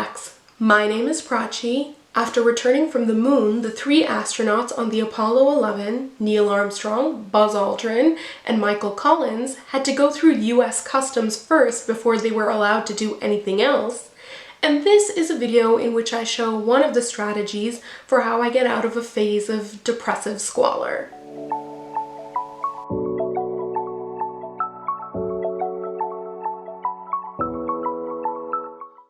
facts. My name is Prachi. After returning from the moon, the 3 astronauts on the Apollo 11, Neil Armstrong, Buzz Aldrin, and Michael Collins, had to go through US Customs first before they were allowed to do anything else. And this is a video in which I show one of the strategies for how I get out of a phase of depressive squalor.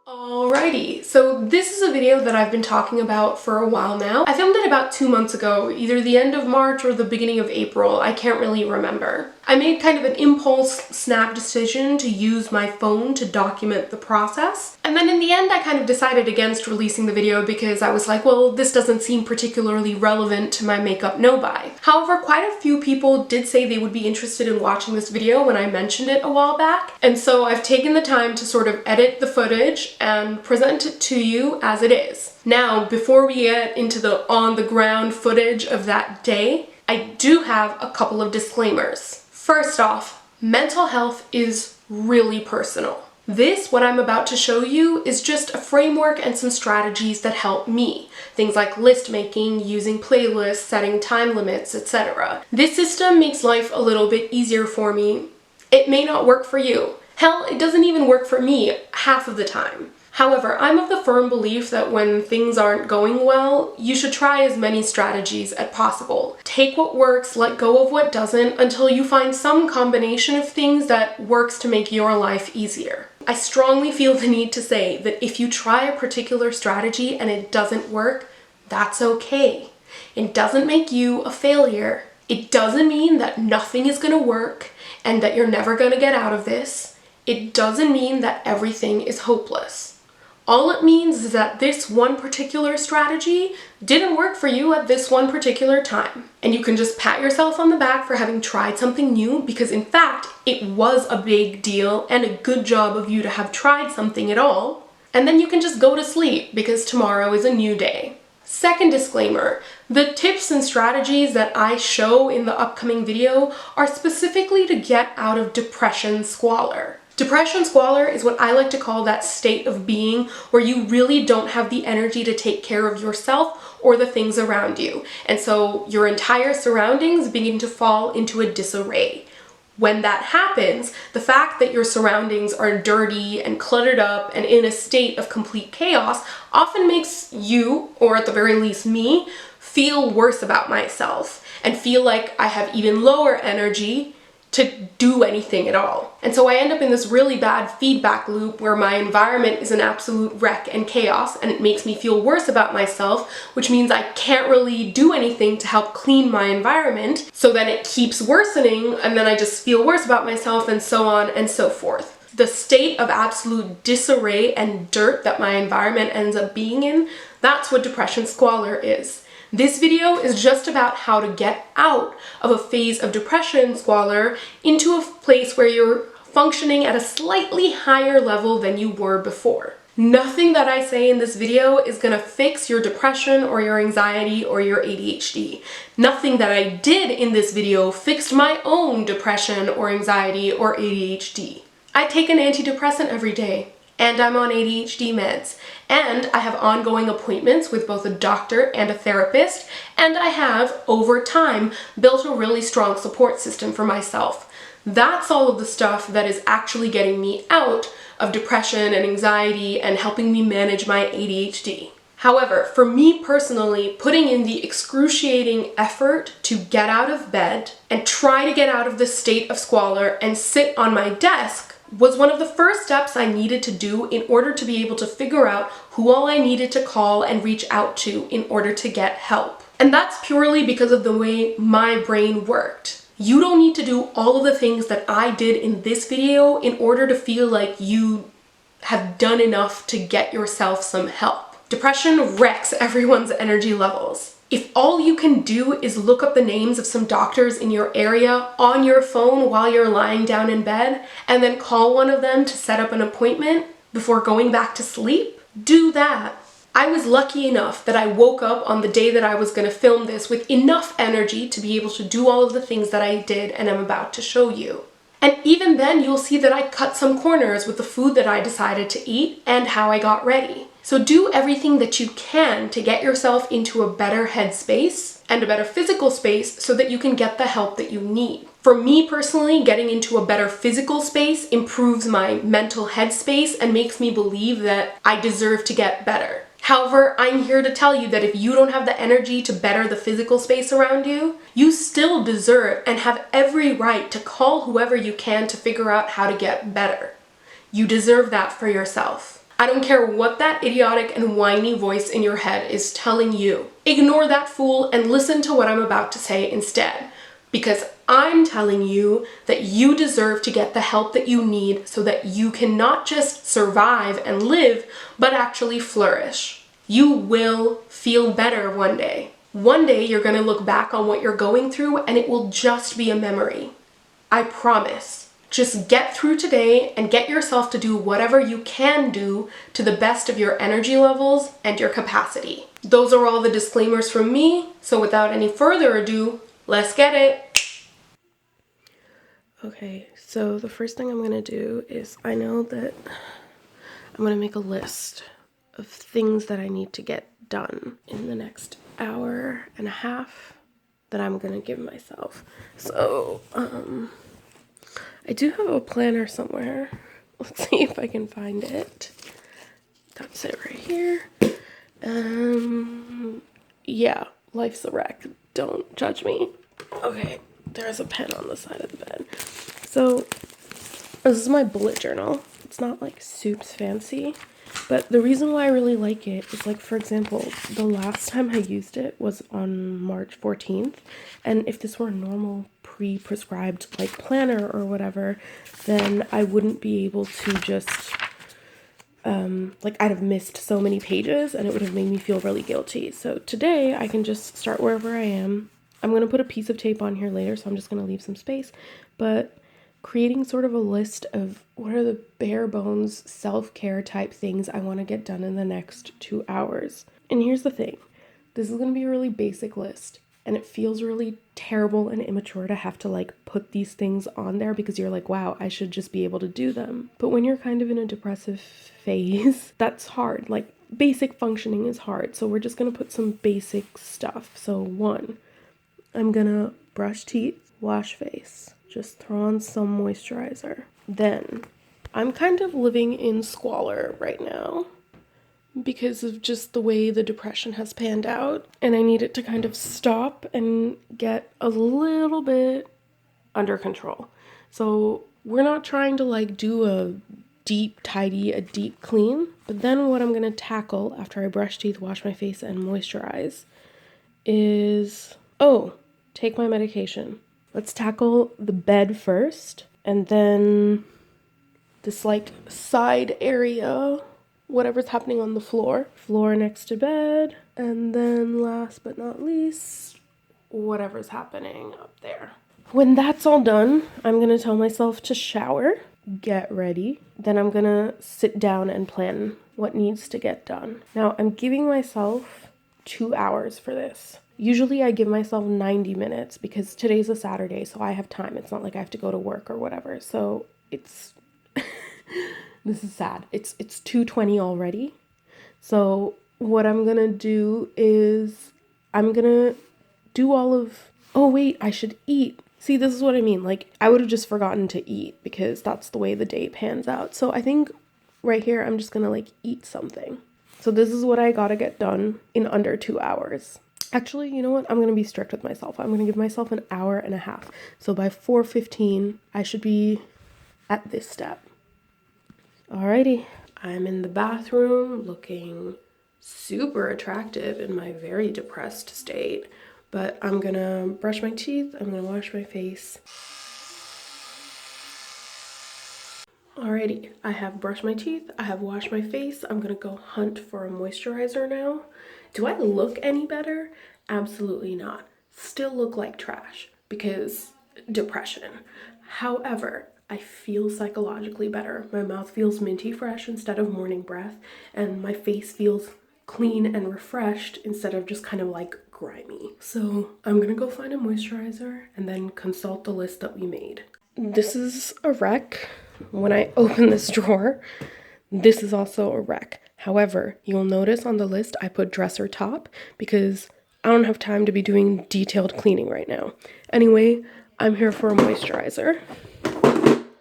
Alrighty, so this is a video that I've been talking about for a while now. I filmed it about 2 months ago, either the end of March or the beginning of April, I can't really remember. I made kind of an impulse snap decision to use my phone to document the process. And then in the end, I kind of decided against releasing the video because I was like, well, this doesn't seem particularly relevant to my makeup no-buy. However, quite a few people did say they would be interested in watching this video when I mentioned it a while back. And so I've taken the time to sort of edit the footage and present it to you as it is. Now, before we get into the on-the-ground footage of that day, I do have a couple of disclaimers. First off, mental health is really personal. This, what I'm about to show you, is just a framework and some strategies that help me. Things like list making, using playlists, setting time limits, etc. This system makes life a little bit easier for me. It may not work for you. Hell, it doesn't even work for me half of the time. However, I'm of the firm belief that when things aren't going well, you should try as many strategies as possible. Take what works, let go of what doesn't, until you find some combination of things that works to make your life easier. I strongly feel the need to say that if you try a particular strategy and it doesn't work, that's okay. It doesn't make you a failure. It doesn't mean that nothing is gonna work and that you're never gonna get out of this. It doesn't mean that everything is hopeless. All it means is that this one particular strategy didn't work for you at this one particular time. And you can just pat yourself on the back for having tried something new because in fact, it was a big deal and a good job of you to have tried something at all. And then you can just go to sleep because tomorrow is a new day. Second disclaimer, the tips and strategies that I show in the upcoming video are specifically to get out of depression squalor. Depression squalor is what I like to call that state of being where you really don't have the energy to take care of yourself or the things around you. And so your entire surroundings begin to fall into a disarray. When that happens, the fact that your surroundings are dirty and cluttered up and in a state of complete chaos often makes you, or at the very least me, feel worse about myself and feel like I have even lower energy to do anything at all. And so I end up in this really bad feedback loop where my environment is an absolute wreck and chaos and it makes me feel worse about myself, which means I can't really do anything to help clean my environment. So then it keeps worsening and then I just feel worse about myself and so on and so forth. The state of absolute disarray and dirt that my environment ends up being in, that's what depression squalor is. This video is just about how to get out of a phase of depression squalor into a place where you're functioning at a slightly higher level than you were before. Nothing that I say in this video is gonna fix your depression or your anxiety or your ADHD. Nothing that I did in this video fixed my own depression or anxiety or ADHD. I take an antidepressant every day. And I'm on ADHD meds, and I have ongoing appointments with both a doctor and a therapist, and I have, over time, built a really strong support system for myself. That's all of the stuff that is actually getting me out of depression and anxiety and helping me manage my ADHD. However, for me personally, putting in the excruciating effort to get out of bed and try to get out of this state of squalor and sit on my desk was one of the first steps I needed to do in order to be able to figure out who all I needed to call and reach out to in order to get help. And that's purely because of the way my brain worked. You don't need to do all of the things that I did in this video in order to feel like you have done enough to get yourself some help. Depression wrecks everyone's energy levels. If all you can do is look up the names of some doctors in your area on your phone while you're lying down in bed and then call one of them to set up an appointment before going back to sleep, do that. I was lucky enough that I woke up on the day that I was going to film this with enough energy to be able to do all of the things that I did and I'm about to show you. And even then you'll see that I cut some corners with the food that I decided to eat and how I got ready. So do everything that you can to get yourself into a better headspace and a better physical space so that you can get the help that you need. For me personally, getting into a better physical space improves my mental headspace and makes me believe that I deserve to get better. However, I'm here to tell you that if you don't have the energy to better the physical space around you, you still deserve and have every right to call whoever you can to figure out how to get better. You deserve that for yourself. I don't care what that idiotic and whiny voice in your head is telling you. Ignore that fool and listen to what I'm about to say instead. Because I'm telling you that you deserve to get the help that you need so that you can not just survive and live, but actually flourish. You will feel better one day. One day you're going to look back on what you're going through and it will just be a memory. I promise. Just get through today and get yourself to do whatever you can do to the best of your energy levels and your capacity. Those are all the disclaimers from me, so without any further ado, let's get it. Okay, so the first thing I'm going to do is I know that I'm going to make a list of things that I need to get done in the next hour and a half that I'm going to give myself. So, I do have a planner somewhere. Let's see if I can find it. That's it right here. Yeah, life's a wreck. Don't judge me. Okay, there's a pen on the side of the bed. So, this is my bullet journal. It's not like soups fancy, but the reason why I really like it is, like, for example, the last time I used it was on March 14th, and if this were a normal pre-prescribed like planner or whatever, then I wouldn't be able to just like, I'd have missed so many pages and it would have made me feel really guilty. So today I can just start wherever I am. I'm going to put a piece of tape on here later, so I'm just going to leave some space, but creating sort of a list of what are the bare bones self-care type things I want to get done in the next 2 hours. And here's the thing, this is going to be a really basic list. And it feels really terrible and immature to have to like put these things on there because you're like, wow, I should just be able to do them. But when you're kind of in a depressive phase, that's hard. Like, basic functioning is hard. So we're just going to put some basic stuff. So 1, I'm going to brush teeth, wash face, just throw on some moisturizer. Then I'm kind of living in squalor right now, because of just the way the depression has panned out, and I need it to kind of stop and get a little bit under control. So we're not trying to like do a deep tidy, a deep clean, but then what I'm going to tackle after I brush teeth, wash my face, and moisturize is, take my medication. Let's tackle the bed first, and then this like side area, whatever's happening on the floor next to bed, and then last but not least, whatever's happening up there. When that's all done, I'm gonna tell myself to shower, get ready, then I'm gonna sit down and plan what needs to get done. Now, I'm giving myself 2 hours for this. Usually I give myself 90 minutes because today's a Saturday, so I have time. It's not like I have to go to work or whatever. So it's this is sad. It's 2:20 already. So what I'm gonna do is I'm gonna do all of, I should eat. See, this is what I mean. Like, I would have just forgotten to eat because that's the way the day pans out. So I think right here, I'm just gonna like eat something. So this is what I gotta get done in under 2 hours. Actually, you know what? I'm gonna be strict with myself. I'm gonna give myself an hour and a half. So by 4:15, I should be at this step. Alrighty, I'm in the bathroom looking super attractive in my very depressed state, but I'm gonna brush my teeth, I'm gonna wash my face. Alrighty, I have brushed my teeth, I have washed my face, I'm gonna go hunt for a moisturizer now. Do I look any better? Absolutely not. Still look like trash because depression. However, I feel psychologically better. My mouth feels minty fresh instead of morning breath, and my face feels clean and refreshed instead of just kind of like grimy. So I'm gonna go find a moisturizer and then consult the list that we made. This is a wreck. When I open this drawer, this is also a wreck. However, you'll notice on the list I put dresser top because I don't have time to be doing detailed cleaning right now. Anyway, I'm here for a moisturizer.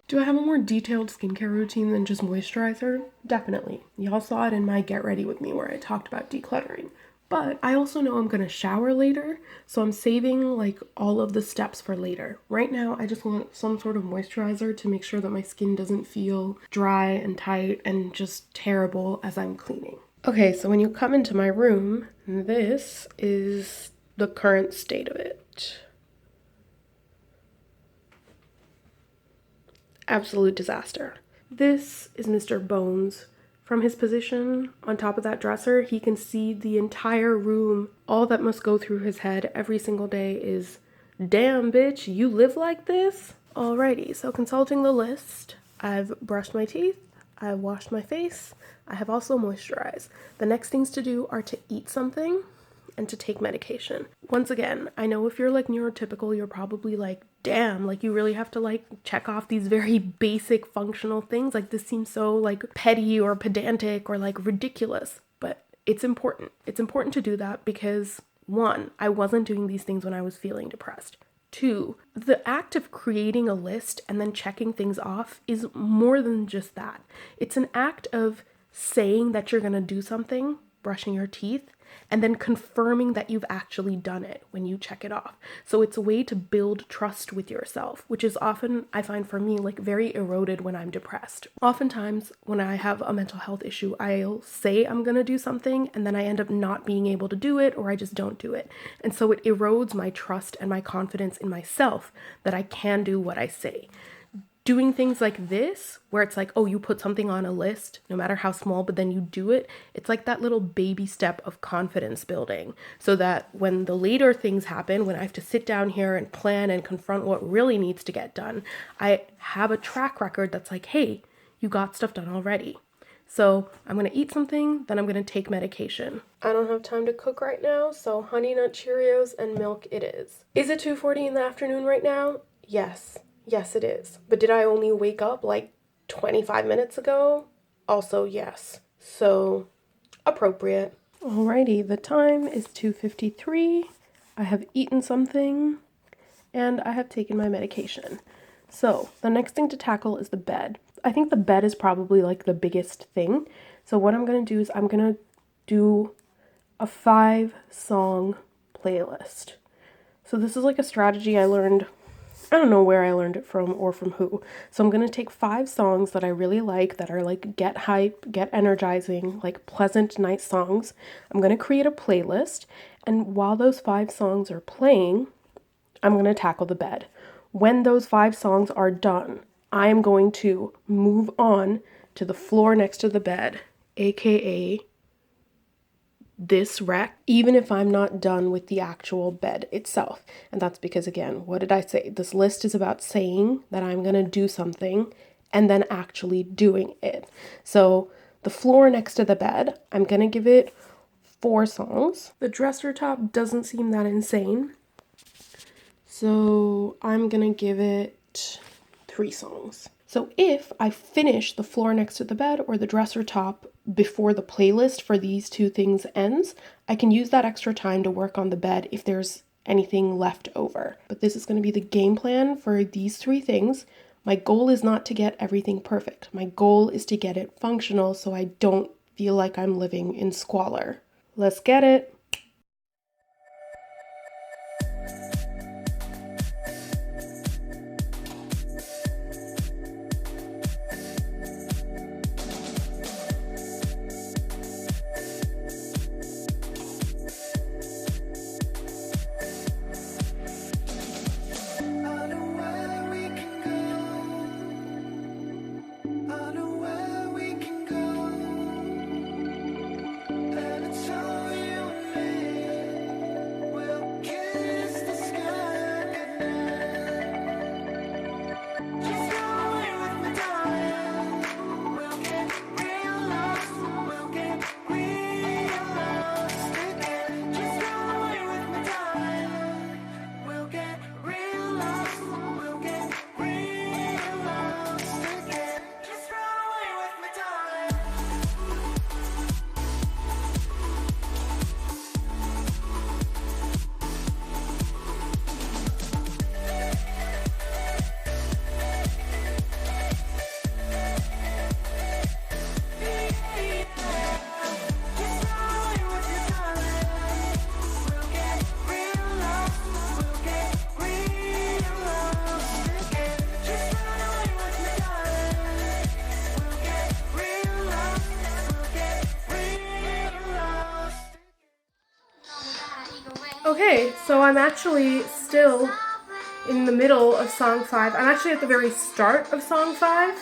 Do I have a more detailed skincare routine than just moisturizer? Definitely. Y'all saw it in my Get Ready With Me where I talked about decluttering. But I also know I'm gonna shower later, so I'm saving like all of the steps for later. Right now, I just want some sort of moisturizer to make sure that my skin doesn't feel dry and tight and just terrible as I'm cleaning. Okay, so when you come into my room, this is the current state of it. Absolute disaster. This is Mr. Bones. From his position on top of that dresser, he can see the entire room. All that must go through his head every single day is, damn bitch, you live like this? Alrighty, so consulting the list, I've brushed my teeth, I've washed my face, I have also moisturized. The next things to do are to eat something and to take medication. Once again, I know if you're like neurotypical, you're probably like, damn, like you really have to like check off these very basic functional things. Like this seems so like petty or pedantic or like ridiculous, but it's important. It's important to do that because 1, I wasn't doing these things when I was feeling depressed. 2, the act of creating a list and then checking things off is more than just that. It's an act of saying that you're gonna do something, brushing your teeth, and then confirming that you've actually done it when you check it off. So it's a way to build trust with yourself, which is often, I find for me, like very eroded when I'm depressed. Oftentimes when I have a mental health issue, I'll say I'm gonna do something and then I end up not being able to do it, or I just don't do it. And so it erodes my trust and my confidence in myself that I can do what I say. Doing things like this, where it's like, oh, you put something on a list, no matter how small, but then you do it, it's like that little baby step of confidence building, so that when the later things happen, when I have to sit down here and plan and confront what really needs to get done, I have a track record that's like, hey, you got stuff done already. So I'm gonna eat something, then I'm gonna take medication. I don't have time to cook right now, so Honey Nut Cheerios and milk it is. Is it 2:40 in the afternoon right now? Yes. Yes, it is. But did I only wake up like 25 minutes ago? Also, yes. So, appropriate. Alrighty, the time is 2:53. I have eaten something and I have taken my medication. So, the next thing to tackle is the bed. I think the bed is probably like the biggest thing. So, what I'm going to do is I'm going to do a 5-song playlist. So, this is like a strategy I learned. I don't know where I learned it from or from who. So I'm going to take 5 songs that I really like, that are like get hype, get energizing, like pleasant, nice songs. I'm going to create a playlist. And while those 5 songs are playing, I'm going to tackle the bed. When those 5 songs are done, I am going to move on to the floor next to the bed, aka this rack, even if I'm not done with the actual bed itself. And that's because, again, what did I say? This list is about saying that I'm going to do something and then actually doing it. So the floor next to the bed, I'm going to give it 4 songs. The dresser top doesn't seem that insane, so I'm going to give it 3 songs. So if I finish the floor next to the bed or the dresser top before the playlist for these 2 things ends, I can use that extra time to work on the bed if there's anything left over. But this is going to be the game plan for these 3 things. My goal is not to get everything perfect. My goal is to get it functional so I don't feel like I'm living in squalor. Let's get it. Okay, so I'm actually still in the middle of song 5. I'm actually at the very start of song 5,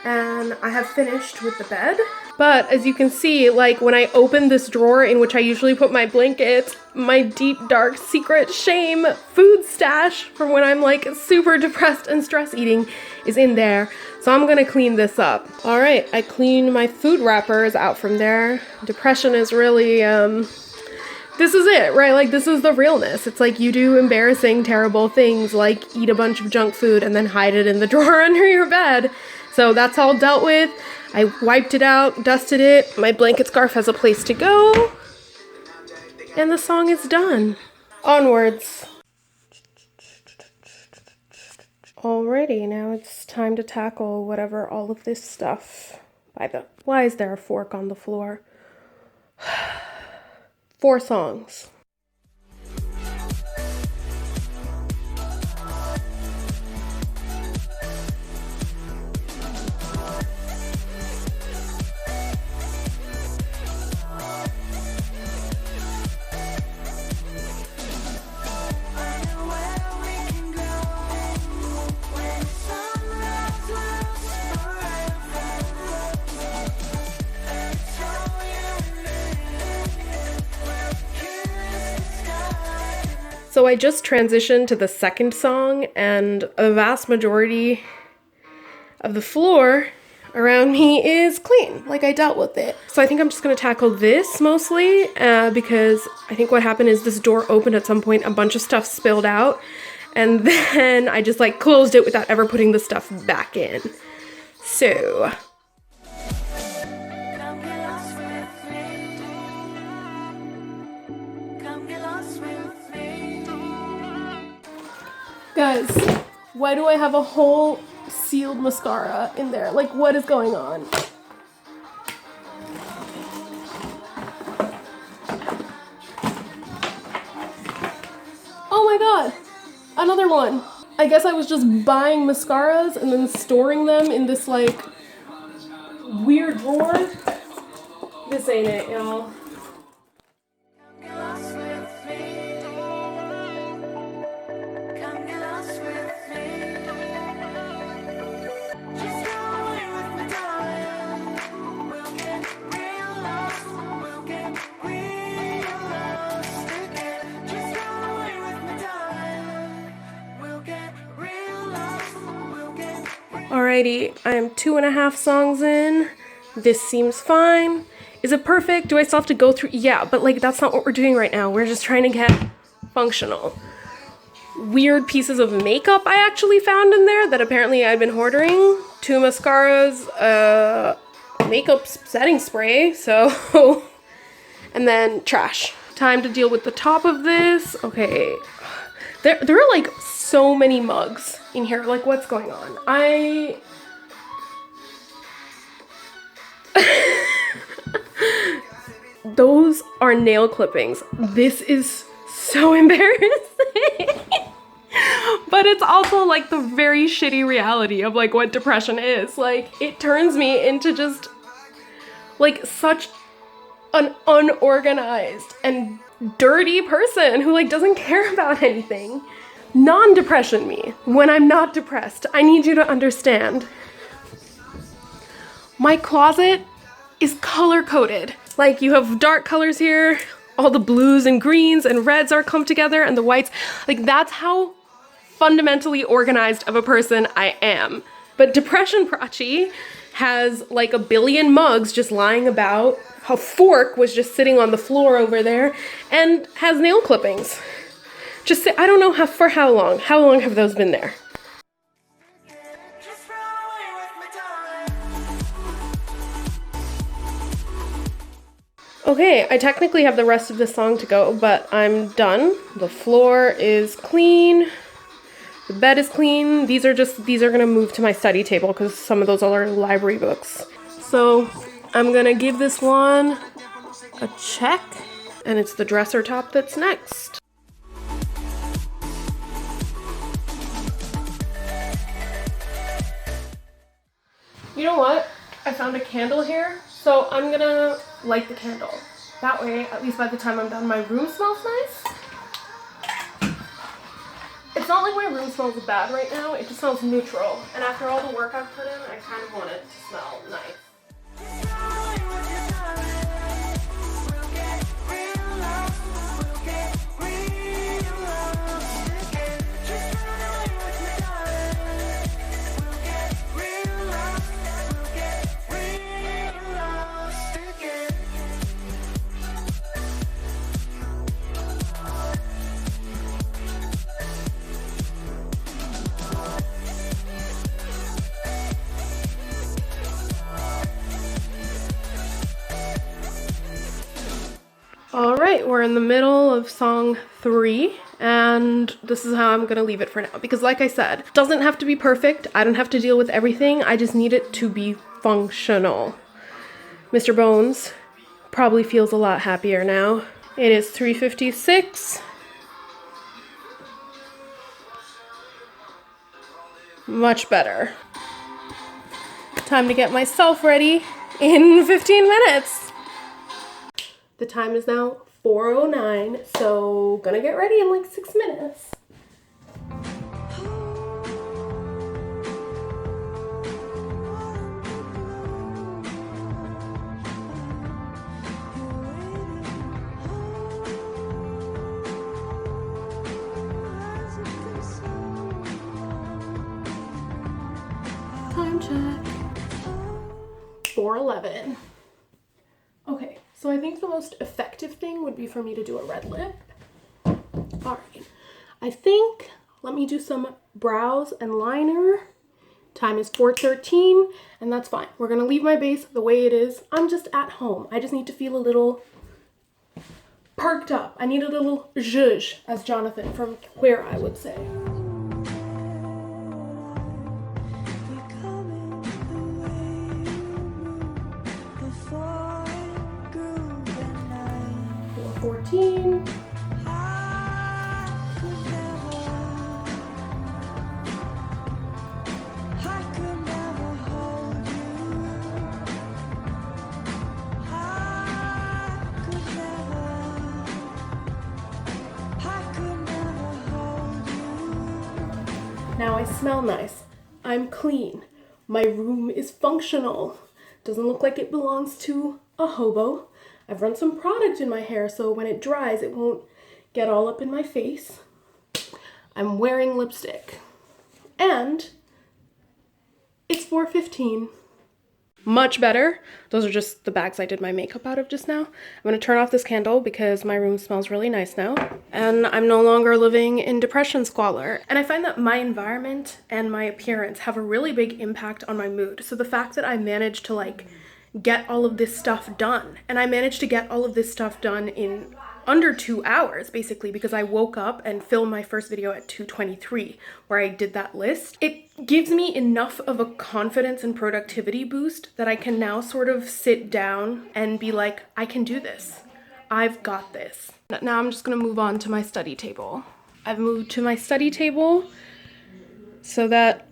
and I have finished with the bed. But as you can see, like when I open this drawer in which I usually put my blankets, my deep, dark, secret shame food stash from when I'm like super depressed and stress eating is in there. So I'm gonna clean this up. All right, I cleaned my food wrappers out from there. Depression is really, this is it, right? Like, this is the realness. It's like you do embarrassing, terrible things like eat a bunch of junk food and then hide it in the drawer under your bed. So that's all dealt with. I wiped it out, dusted it. My blanket scarf has a place to go. And the song is done. Onwards. Alrighty, now it's time to tackle whatever all of this stuff. Why is there a fork on the floor? 4 songs. So I just transitioned to the second song, and a vast majority of the floor around me is clean. Like, I dealt with it. So I think I'm just gonna tackle this mostly because I think what happened is this door opened at some point, a bunch of stuff spilled out, and then I just like closed it without ever putting the stuff back in. So guys, why do I have a whole sealed mascara in there? Like, what is going on? Oh my god, another one. I guess I was just buying mascaras and then storing them in this like weird drawer. This ain't it, y'all. Alrighty, I am 2.5 songs in. This seems fine. Is it perfect? Do I still have to go through? Yeah, but like that's not what we're doing right now. We're just trying to get functional. Weird pieces of makeup I actually found in there that apparently I've been hoarding. 2 mascaras, makeup setting spray, so, and then trash. Time to deal with the top of this. Okay, there are like so many mugs in here. Like, what's going on? Those are nail clippings. This is so embarrassing. But it's also like the very shitty reality of like what depression is. Like, it turns me into just like such an unorganized and dirty person who like doesn't care about anything. Non-depression me when I'm not depressed. I need you to understand. My closet is color-coded. Like, you have dark colors here, all the blues and greens and reds are come together, and the whites. Like, that's how fundamentally organized of a person I am. But Depression Prachi has like a billion mugs just lying about. A fork was just sitting on the floor over there, and has nail clippings. Just say, I don't know for how long. How long have those been there? Okay, I technically have the rest of the song to go, but I'm done. The floor is clean. The bed is clean. These are gonna move to my study table because some of those are library books. So I'm gonna give this one a check, and it's the dresser top that's next. You know what? I found a candle here, so I'm gonna light the candle. That way, at least by the time I'm done, my room smells nice. It's not like my room smells bad right now, it just smells neutral. And after all the work I've put in, I kind of want it to smell nice. Alright, we're in the middle of song 3, and this is how I'm gonna leave it for now, because like I said, it doesn't have to be perfect, I don't have to deal with everything, I just need it to be functional. Mr. Bones probably feels a lot happier now. It is 3:56. Much better. Time to get myself ready in 15 minutes. The time is now 4:09, so gonna get ready in like 6 minutes. Time check. 4:11. Okay. So I think the most effective thing would be for me to do a red lip. Alright, I think, let me do some brows and liner. Time is 4:13, and that's fine. We're gonna leave my base the way it is. I'm just at home. I just need to feel a little perked up. I need a little zhuzh, as Jonathan from Queer Eye would say. Now I smell nice. I'm clean. My room is functional. Doesn't look like it belongs to a hobo. I've run some product in my hair so when it dries it won't get all up in my face. I'm wearing lipstick. And it's 4:15. Much better. Those are just the bags I did my makeup out of just now. I'm gonna turn off this candle because my room smells really nice now. And I'm no longer living in depression squalor. And I find that my environment and my appearance have a really big impact on my mood. So the fact that I managed to like get all of this stuff done, and I managed to get all of this stuff done in under 2 hours basically because I woke up and filmed my first video at 2:23 where I did that list. It gives me enough of a confidence and productivity boost that I can now sort of sit down and be like, I can do this. I've got this. Now I'm just gonna move on to my study table. I've moved to my study table so that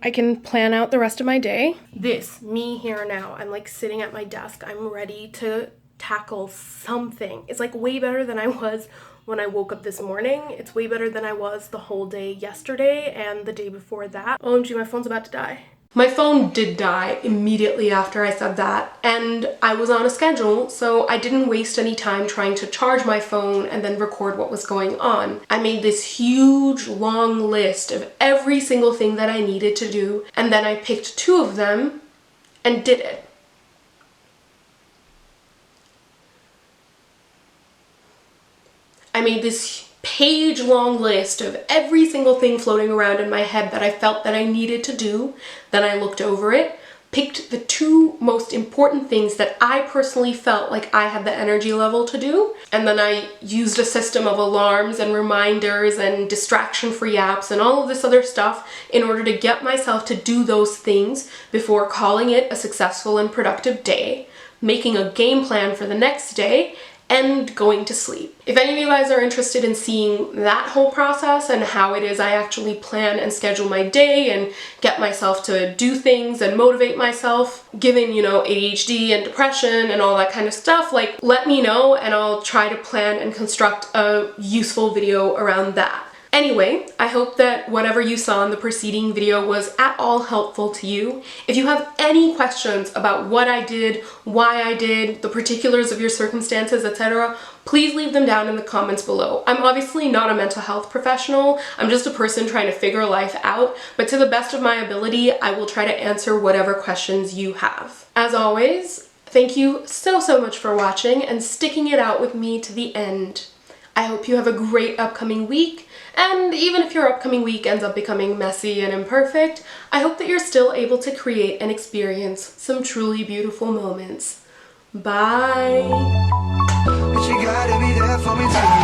I can plan out the rest of my day. This, me here now, I'm like sitting at my desk. I'm ready to tackle something. It's like way better than I was when I woke up this morning. It's way better than I was the whole day yesterday and the day before that. OMG, my phone's about to die. My phone did die immediately after I said that, and I was on a schedule, so I didn't waste any time trying to charge my phone and then record what was going on. I made this huge long list of every single thing that I needed to do, and then I picked 2 of them and did it. I made this page-long list of every single thing floating around in my head that I felt that I needed to do. Then I looked over it, picked the 2 most important things that I personally felt like I had the energy level to do, and then I used a system of alarms and reminders and distraction-free apps and all of this other stuff in order to get myself to do those things before calling it a successful and productive day, making a game plan for the next day, and going to sleep. If any of you guys are interested in seeing that whole process and how it is I actually plan and schedule my day and get myself to do things and motivate myself, given, you know, ADHD and depression and all that kind of stuff, like let me know and I'll try to plan and construct a useful video around that. Anyway, I hope that whatever you saw in the preceding video was at all helpful to you. If you have any questions about what I did, why I did, the particulars of your circumstances, etc., please leave them down in the comments below. I'm obviously not a mental health professional. I'm just a person trying to figure life out, but to the best of my ability, I will try to answer whatever questions you have. As always, thank you so much for watching and sticking it out with me to the end. I hope you have a great upcoming week, and even if your upcoming week ends up becoming messy and imperfect, I hope that you're still able to create and experience some truly beautiful moments. Bye! But you gotta be there for me too.